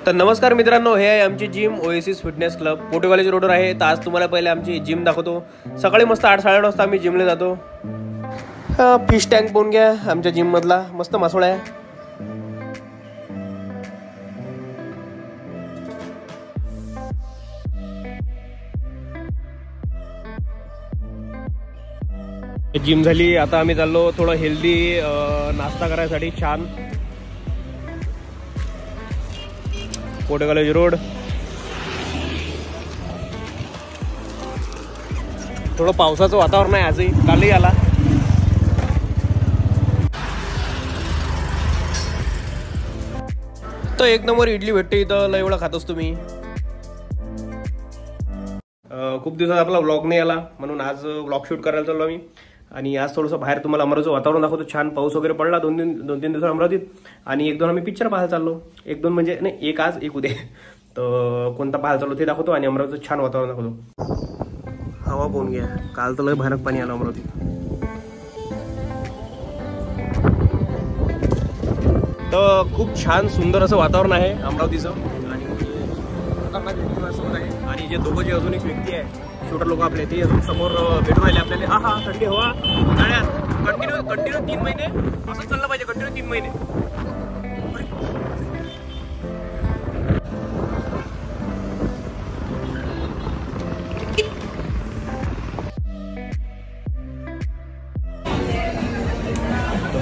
तर नमस्कार मित्रांनो, हे आहे आमची gym oasis fitness club Pote college रोडवर आहे. तर आज तुम्हाला पहिले आमची जिम दाखवतो. सकाळी मस्त 8-8:30 वाजता आम्ही जिमला जातो. फिश टँक पाहून घ्या आमच्या जिम मधला, मस्त मासोळा आहे. जिम झाली, आता आम्ही चाललो थोडं हेल्दी नाश्ता करायसाठी. छान पोटे कॉलेज रोड. थोडं पावसाचं वातावरण आहे आजही, कालही आला. तर एक नंबर इडली भेटते इथं, लय एवढा खातोस तुम्ही. खूप दिवसात आपला व्लॉग नाही आला, म्हणून आज व्लॉग शूट करायला चाललो आम्ही. आणि आज थोडंसं बाहेर तुम्हाला अमरावतीचं वातावरण दाखवतो. छान पाऊस वगैरे पडला दोन तीन दिवसात अमरावतीत. आणि 1-2 आम्ही पिक्चर पाहायला चाललो. 1-2 म्हणजे नाही, एक आज एक उद्या. तर कोणता पाहायला चाललो ते दाखवतो आणि अमरावतीचं छान वातावरण दाखवतो. हवा पाहून घ्या, काल तर लय भयानक पाणी आलं अमरावतीत. तर खूप छान सुंदर असं वातावरण आहे अमरावतीचं. आणि खतरनाक व्यक्ती माझ्यासोबत आहे. आणि जे दोघं जे अजून एक व्यक्ती आहे शूटर लोक आपले, ते अजून समोर भेटून राहिले आपल्याला. हा थंडी हवा उन्हाळ्यात कंटिन्यू 3 महिने असं चाललं पाहिजे. कंटिन्यू 3 महिने.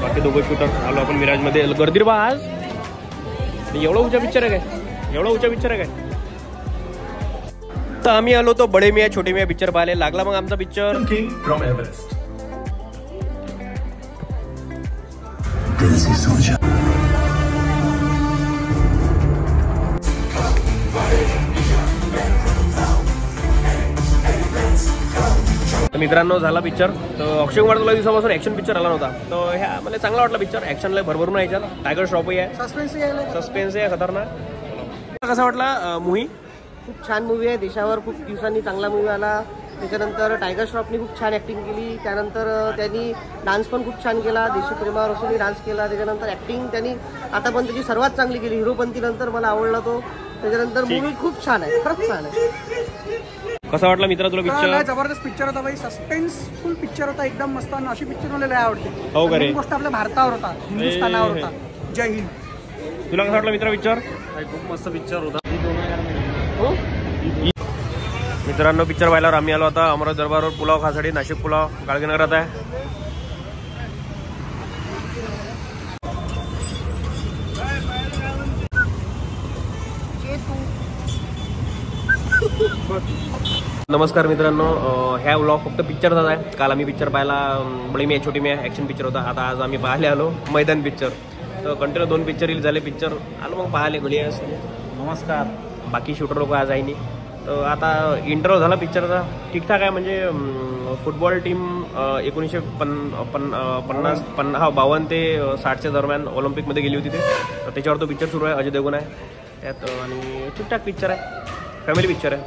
बाकी दोघं शूटर आलो आपण मिराजमध्ये. गर्दी बा आज. एवढा उंचा पिक्चर आहे काय? एवढा उंचा पिक्चर आहे काय? तर आम्ही आलो तो बडे मिया छोटे मिया पिक्चर पाहायला. लागला मग आमचा पिक्चर. मित्रांनो झाला पिक्चर. तर अक्षय कुमार तुला दिवसापासून ऍक्शन पिक्चर आला नव्हता. तर ह्या मला चांगला वाटला पिक्चर. ऍक्शन लय भरभरून आहे याच्यात. टायगर श्रॉफही आहे, सस्पेन्स आहे खतरनाक. कसा वाटला मूवी? खूप छान मूवी आहे. देशावर खूप दिवसांनी चांगला मूवी आला. त्याच्यानंतर टायगर श्रॉफनी खूप छान ऍक्टिंग केली. त्यानंतर त्यांनी डान्स पण खूप छान केला. देशप्रेमावर असूनही डान्स केला. त्याच्यानंतर ऍक्टिंग त्यांनी आतापर्यंत त्याची सर्वात चांगली केली. हिरोपंतीनंतर मला आवडला तो. त्याच्यानंतर मूवी खूप छान आहे, खरंच छान आहे. कसा वाटला मित्रा तुला पिक्चर? जबरदस्त पिक्चर होता भाई. सस्पेन्सफुल पिक्चर होता एकदम मस्त. आणि अशी पिक्चर मला लय आवडते. हो का रे? गोष्ट आपल्या भारतावर होता, हिंदुस्थानावर होता. जय हिंद. तुला कसा वाटला मित्रा पिक्चर? खूप मस्त पिक्चर होता. मित्रांनो पिक्चर पाहिल्यावर आम्ही आलो आता अमरावती दरबारवर पुलाव खासाठी. नाशिक पुलाव गाडगेनगरात आहे. नमस्कार मित्रांनो, ह्या व्लॉग फक्त पिक्चरचाच आहे. काल आम्ही पिक्चर पाहायला बडी मिया छोटी मिया ॲक्शन पिक्चर होता. आता आज आम्ही पाहायला आलो मैदान पिक्चर. तर कंटिन्यू 2 पिक्चर रिलीज झाले. पिक्चर आलो मग पाहायला घरी. नमस्कार. बाकी शूटर लोक आज आहे नाही. तर आता इंटरव्ह्यू झाला पिक्चरचा. ठीकठाक आहे. म्हणजे फुटबॉल टीम 1952 ते 60च्या दरम्यान ऑलिम्पिकमध्ये गेली होती ते. तर त्याच्यावर तो पिक्चर सुरू आहे. अजय देवगण आहे त्यात. आणि ठीकठाक पिक्चर आहे, फॅमिली पिक्चर आहे.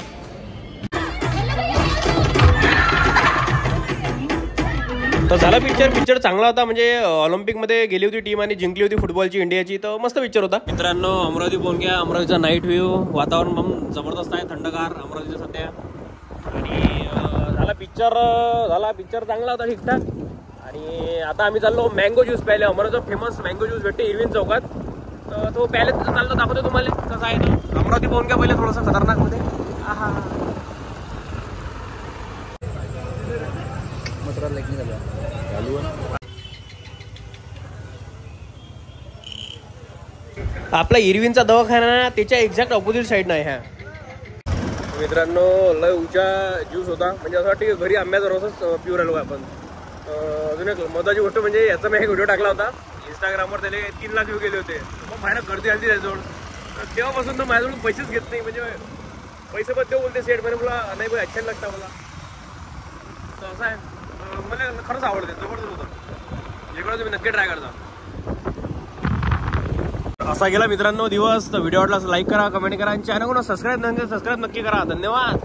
तर झाला पिक्चर चांगला होता. म्हणजे ऑलिम्पिकमध्ये गेली होती टीम आणि जिंकली होती फुटबॉलची इंडियाची. तर मस्त पिक्चर होता. मित्रांनो अमरावती पाहून घ्या. अमरावतीचा नाईट व्ह्यू, वातावरण पण जबरदस्त आहे, थंडगार अमरावतीचं सध्या. आणि झाला पिक्चर चांगला होता, ठीकठाक. आणि आता आम्ही चाललो मँगो ज्यूस प्यायला. अमरावतीचा फेमस मँगो ज्यूस भेटते इरविन चौकात. तर तो प्यायला चालतो, दाखवतो तुम्हाला कसं आहे तो. अमरावती पाहून घ्या पहिले थोडंसं खतरनाक मध्ये. आपला इरविनचा दवाखाना त्याच्या एक्झॅक्ट ऑपोजिट साईड नाही. ह्या मित्रांनो लय उचा ज्यूस होता. म्हणजे असं वाटतं की घरी आंब्याचा रसच पिऊ राहिलो आपण. अजून एक महत्वाची गोष्ट म्हणजे याचा मी एक व्हिडिओ टाकला होता इंस्टाग्रामवर. त्याला 3 लाख व्ह्यू गेले होते. मग भयानक गर्दी आली त्याजवळ. तेव्हापासून तर माझ्याजवळ पैसेच घेत नाही. म्हणजे पैसे पण देऊ बोलते सेट मध्ये. मला नाही भाई अच्छा लागता मला. तर असं आहे, मला खरंच आवडते, जबरदस्त होतं. वेगळं तुम्ही नक्की ट्राय करता. असा गेला मित्रांनो दिवस. तर व्हिडिओ आवडला लाईक करा, कमेंट करा आणि चॅनल सबस्क्राईब नक्की करा. धन्यवाद.